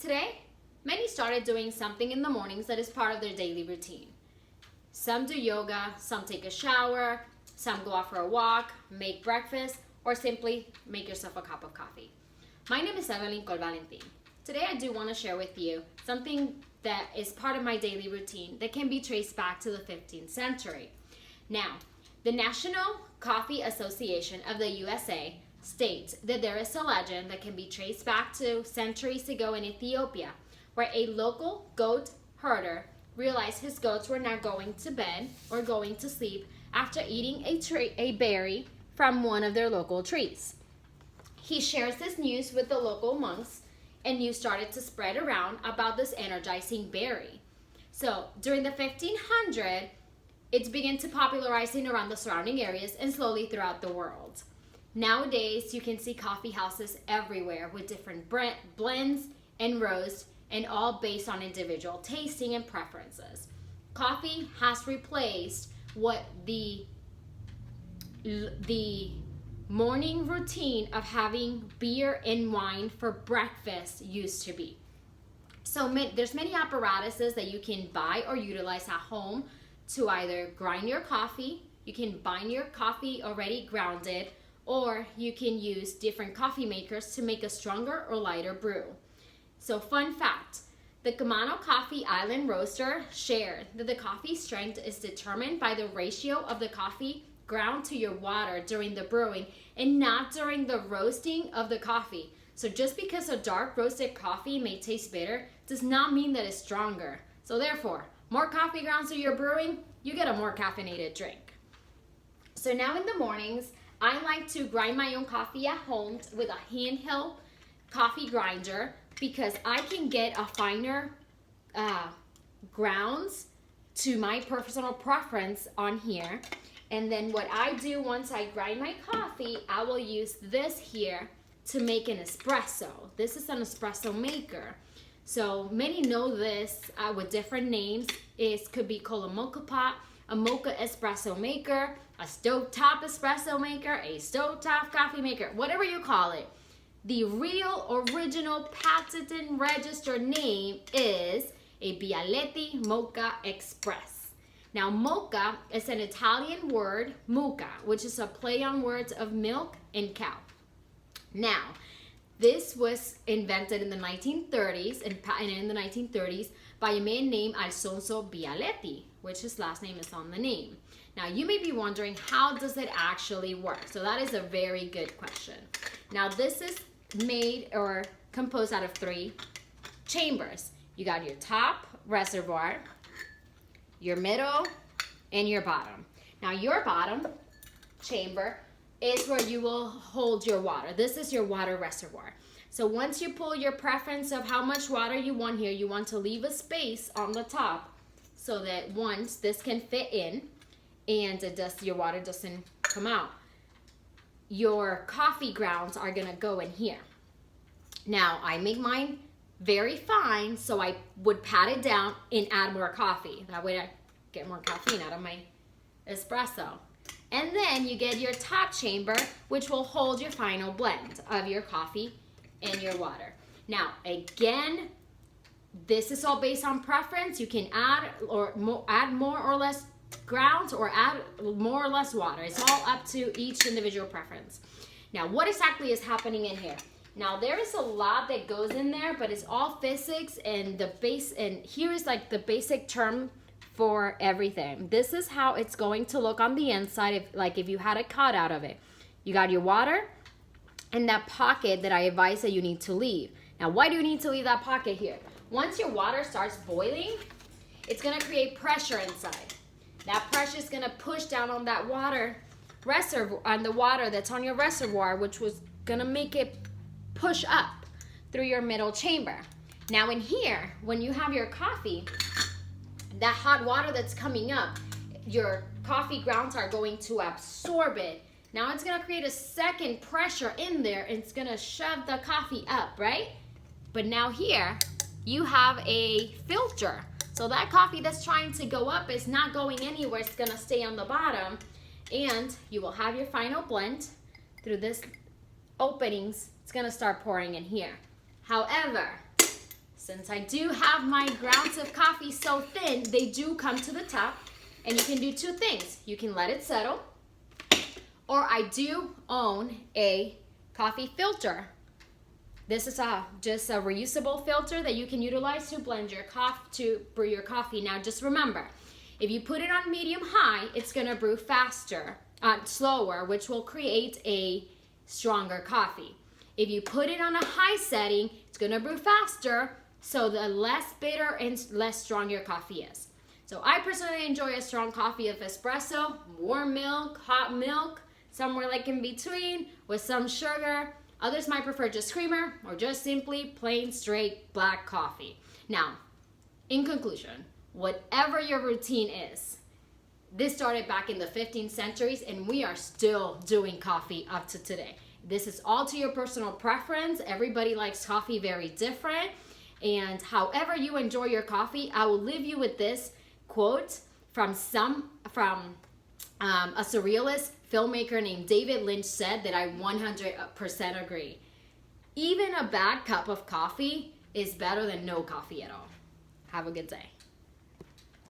Today, many started doing something in the mornings that is part of their daily routine. Some do yoga, some take a shower, some go out for a walk, make breakfast, or simply make yourself a cup of coffee. My name is Cole-Valentin. Today I do want to share with you something that is part of my daily routine that can be traced back to the 15th century. Now, the National Coffee Association of the USA states that there is a legend that can be traced back to centuries ago in Ethiopia, where a local goat herder realized his goats were not going to bed or going to sleep after eating a berry from one of their local trees. He shares this news with the local monks, and news started to spread around about this energizing berry. So during the 1500s, it began to popularizing around the surrounding areas and slowly throughout the world. Nowadays, you can see coffee houses everywhere with different blends and roasts, and all based on individual tasting and preferences. Coffee has replaced what the morning routine of having beer and wine for breakfast used to be. So there's many apparatuses that you can buy or utilize at home to either grind your coffee, you can buy your coffee already grounded, or you can use different coffee makers to make a stronger or lighter brew. So fun fact, the Kamano Coffee Island roaster shared that the coffee strength is determined by the ratio of the coffee ground to your water during the brewing and not during the roasting of the coffee. So just because a dark roasted coffee may taste bitter does not mean that it's stronger. So therefore, more coffee grounds to your brewing, you get a more caffeinated drink. So now in the mornings, I like to grind my own coffee at home with a handheld coffee grinder because I can get a finer grounds to my personal preference on here. And then what I do once I grind my coffee, I will use this here to make an espresso. This is an espresso maker. So many know this with different names. It could be called a Moka pot, a Moka espresso maker, a stovetop espresso maker, a stovetop coffee maker, whatever you call it. The real, original, patented, registered name is a Bialetti Moka Express. Now, mocha is an Italian word, mucca, which is a play on words of milk and cow. Now, this was invented in the 1930s, and in the 1930s by a man named Alfonso Bialetti, which his last name is on the name. Now, you may be wondering, how does it actually work? So that is a very good question. Now, this is made or composed out of 3 chambers. You got your top reservoir, your middle, and your bottom. Now, your bottom chamber is where you will hold your water. This is your water reservoir. So once you pull your preference of how much water you want here, you want to leave a space on the top so that once this can fit in and your water doesn't come out. Your coffee grounds are gonna go in here. Now, I make mine very fine, so I would pat it down and add more coffee. That way I get more caffeine out of my espresso. And then you get your top chamber, which will hold your final blend of your coffee and your water. Now, again, this is all based on preference. You can add more or less grounds or add more or less water. It's all up to each individual preference. Now, what exactly is happening in here? Now, there is a lot that goes in there, but it's all physics and here is like the basic term for everything. This is how it's going to look on the inside, if you had a cut out of it. You got your water and that pocket that I advise that you need to leave. Now, why do you need to leave that pocket here? Once your water starts boiling, it's gonna create pressure inside. That pressure is gonna push down on that water reservoir, on the water that's on your reservoir, which was gonna make it push up through your middle chamber. Now in here, when you have your coffee, that hot water that's coming up, your coffee grounds are going to absorb it. Now it's gonna create a second pressure in there, and it's gonna shove the coffee up, right? But now here, you have a filter. So that coffee that's trying to go up is not going anywhere, it's gonna stay on the bottom, and you will have your final blend through this openings. It's gonna start pouring in here. However, since I do have my grounds of coffee so thin, they do come to the top. And you can do two things. You can let it settle, or I do own a coffee filter. This is just a reusable filter that you can utilize to blend your coffee, to brew your coffee. Now just remember, if you put it on medium high, it's gonna brew faster, slower, which will create a stronger coffee. If you put it on a high setting, it's gonna brew faster, so the less bitter and less strong your coffee is. So I personally enjoy a strong coffee of espresso, warm milk, hot milk, somewhere like in between with some sugar. Others might prefer just creamer or just simply plain straight black coffee. Now, in conclusion, whatever your routine is, this started back in the 15th centuries and we are still doing coffee up to today. This is all to your personal preference. Everybody likes coffee very different. And however you enjoy your coffee, I will leave you with this quote from a surrealist filmmaker named David Lynch said that I 100% agree. Even a bad cup of coffee is better than no coffee at all. Have a good day.